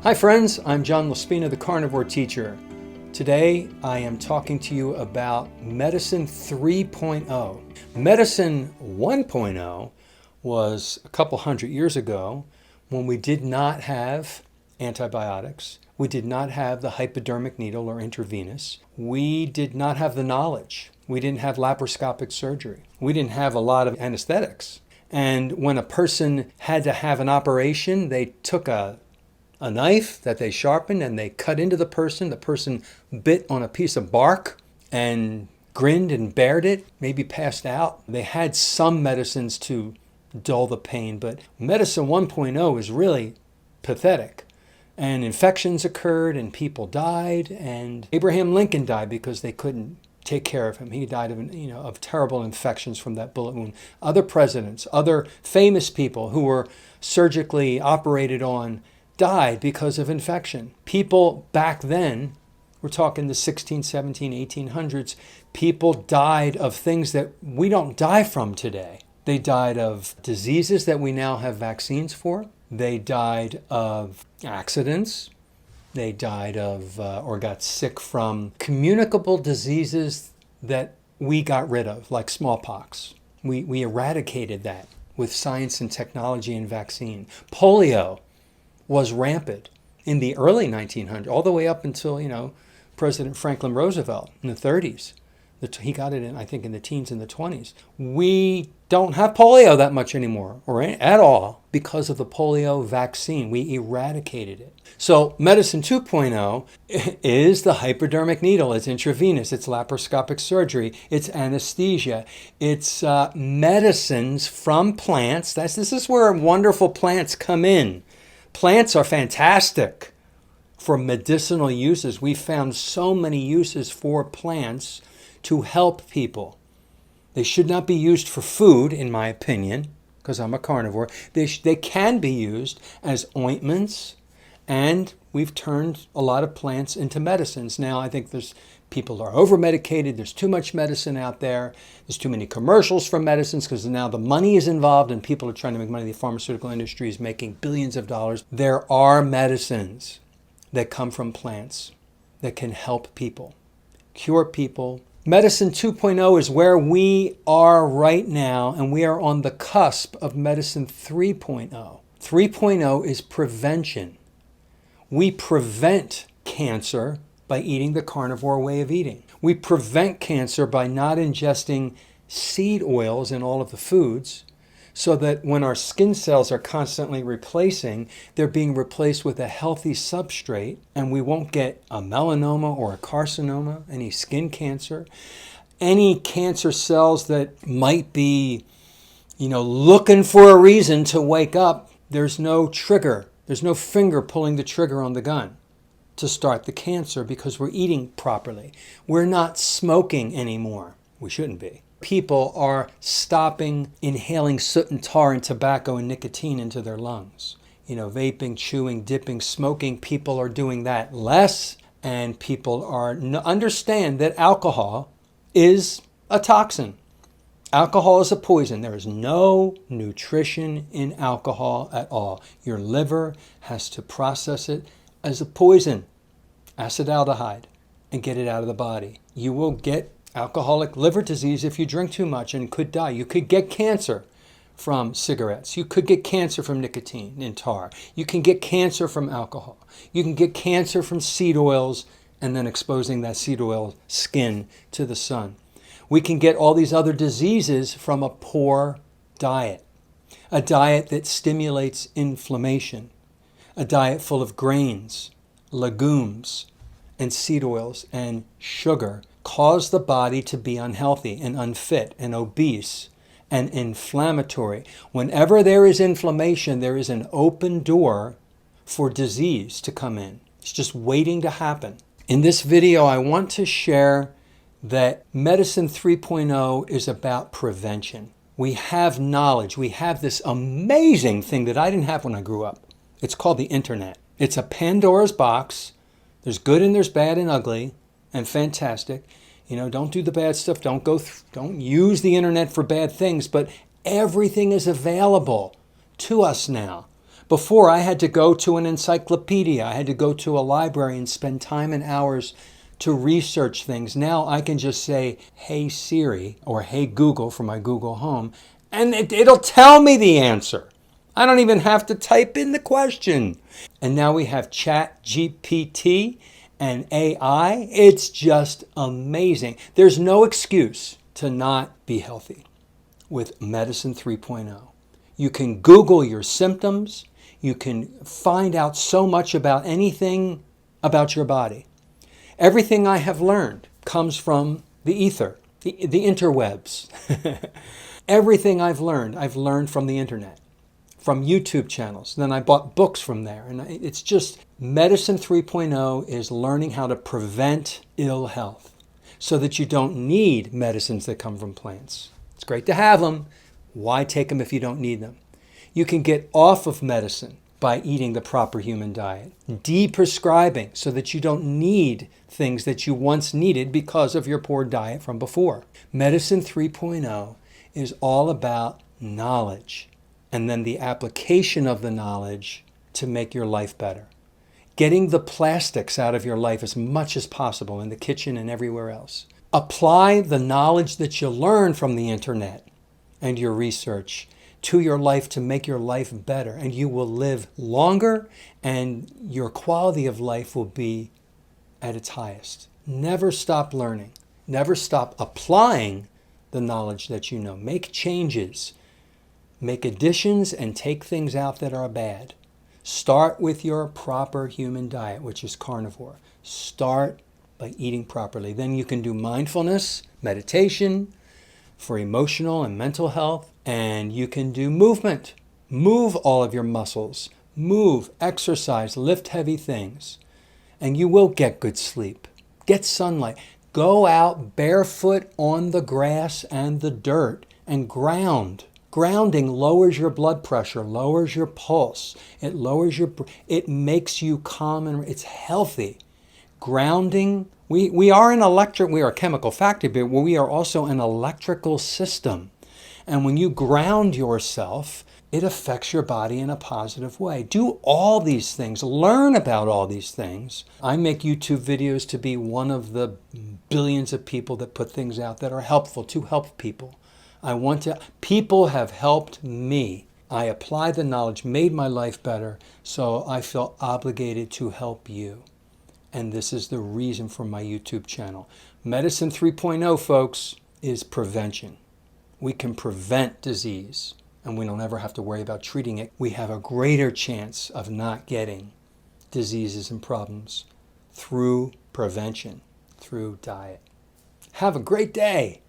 Hi friends, I'm John Laspina, the Carnivore Teacher. Today I am talking to you about Medicine 3.0. Medicine 1.0 was a couple hundred years ago when we did not have antibiotics. We did not have the hypodermic needle or intravenous. We did not have the knowledge. We didn't have laparoscopic surgery. We didn't have a lot of anesthetics. And when a person had to have an operation, they took a knife that they sharpened and they cut into the person. The person bit on a piece of bark and grinned and bared it, maybe passed out. They had some medicines to dull the pain, but medicine 1.0 is really pathetic. And infections occurred and people died, and Abraham Lincoln died because they couldn't take care of him. He died of terrible infections from that bullet wound. Other presidents, other famous people who were surgically operated on died because of infection. People back then, we're talking the 16, 17, 1800s, people died of things that we don't die from today. They died of diseases that we now have vaccines for. They died of accidents. They died of or got sick from communicable diseases that we got rid of, like smallpox. We eradicated that with science and technology and vaccine. Polio was rampant in the early 1900s, all the way up until, President Franklin Roosevelt in the 30s. He got it in, I think, in the teens and the 20s. We don't have polio that much anymore, or at all, because of the polio vaccine. We eradicated it. So medicine 2.0 is the hypodermic needle. It's intravenous. It's laparoscopic surgery. It's anesthesia. It's medicines from plants. This is where wonderful plants come in. Plants are fantastic for medicinal uses. We found so many uses for plants to help people. They should not be used for food, in my opinion, because I'm a carnivore. They can be used as ointments, and we've turned a lot of plants into medicines. Now, I think people are over-medicated. There's too much medicine out there. There's too many commercials for medicines because now the money is involved and people are trying to make money. The pharmaceutical industry is making billions of dollars. There are medicines that come from plants that can help people, cure people. Medicine 2.0 is where we are right now, and we are on the cusp of medicine 3.0. 3.0 is prevention. We prevent cancer by eating the carnivore way of eating. We prevent cancer by not ingesting seed oils in all of the foods, so that when our skin cells are constantly replacing, they're being replaced with a healthy substrate, and we won't get a melanoma or a carcinoma, any skin cancer, any cancer cells that might be, looking for a reason to wake up. There's no trigger. There's no finger pulling the trigger on the gun to start the cancer because we're eating properly. We're not smoking anymore. We shouldn't be. People are stopping inhaling soot and tar and tobacco and nicotine into their lungs. Vaping, chewing, dipping, smoking, people are doing that less, and people understand that alcohol is a toxin. Alcohol is a poison. There is no nutrition in alcohol at all. Your liver has to process it as a poison, acetaldehyde, and get it out of the body. You will get alcoholic liver disease if you drink too much and could die. You could get cancer from cigarettes. You could get cancer from nicotine and tar. You can get cancer from alcohol. You can get cancer from seed oils and then exposing that seed oil skin to the sun. We can get all these other diseases from a poor diet, a diet that stimulates inflammation, a diet full of grains, legumes, and seed oils and sugar cause the body to be unhealthy and unfit and obese and inflammatory. Whenever there is inflammation, there is an open door for disease to come in. It's just waiting to happen. In this video, I want to share that Medicine 3.0 is about prevention. We have knowledge. We have this amazing thing that I didn't have when I grew up. It's called the internet. It's a Pandora's box. There's good and there's bad and ugly and fantastic. Don't do the bad stuff. Don't use the internet for bad things, but everything is available to us now. Before, I had to go to an encyclopedia. I had to go to a library and spend time and hours to research things. Now I can just say, "Hey Siri," or "Hey Google" for my Google Home, and it'll tell me the answer. I don't even have to type in the question. And now we have Chat GPT and AI. It's just amazing. There's no excuse to not be healthy with Medicine 3.0. You can Google your symptoms. You can find out so much about anything about your body. Everything I have learned comes from the ether, the interwebs. Everything I've learned from the internet, from YouTube channels. Then I bought books from there. And it's just, Medicine 3.0 is learning how to prevent ill health so that you don't need medicines that come from plants. It's great to have them. Why take them if you don't need them? You can get off of medicine by eating the proper human diet. Deprescribing so that you don't need things that you once needed because of your poor diet from before. Medicine 3.0 is all about knowledge and then the application of the knowledge to make your life better. Getting the plastics out of your life as much as possible in the kitchen and everywhere else. Apply the knowledge that you learn from the internet and your research to your life to make your life better, and you will live longer and your quality of life will be at its highest. Never stop learning. Never stop applying the knowledge that you know. Make changes. Make additions and take things out that are bad. Start with your proper human diet, which is carnivore. Start by eating properly. Then you can do mindfulness, meditation for emotional and mental health, and you can do movement. Move all of your muscles. Move, exercise, lift heavy things, and you will get good sleep. Get sunlight. Go out barefoot on the grass and the dirt and ground. Grounding lowers your blood pressure, lowers your pulse. It makes you calm and it's healthy. Grounding, we are a chemical factory, but we are also an electrical system. And when you ground yourself, it affects your body in a positive way. Do all these things. Learn about all these things. I make YouTube videos to be one of the billions of people that put things out that are helpful, to help people. People have helped me. I apply the knowledge, made my life better, so I feel obligated to help you. And this is the reason for my YouTube channel. Medicine 3.0, folks, is prevention. We can prevent disease, and we don't ever have to worry about treating it. We have a greater chance of not getting diseases and problems through prevention, through diet. Have a great day.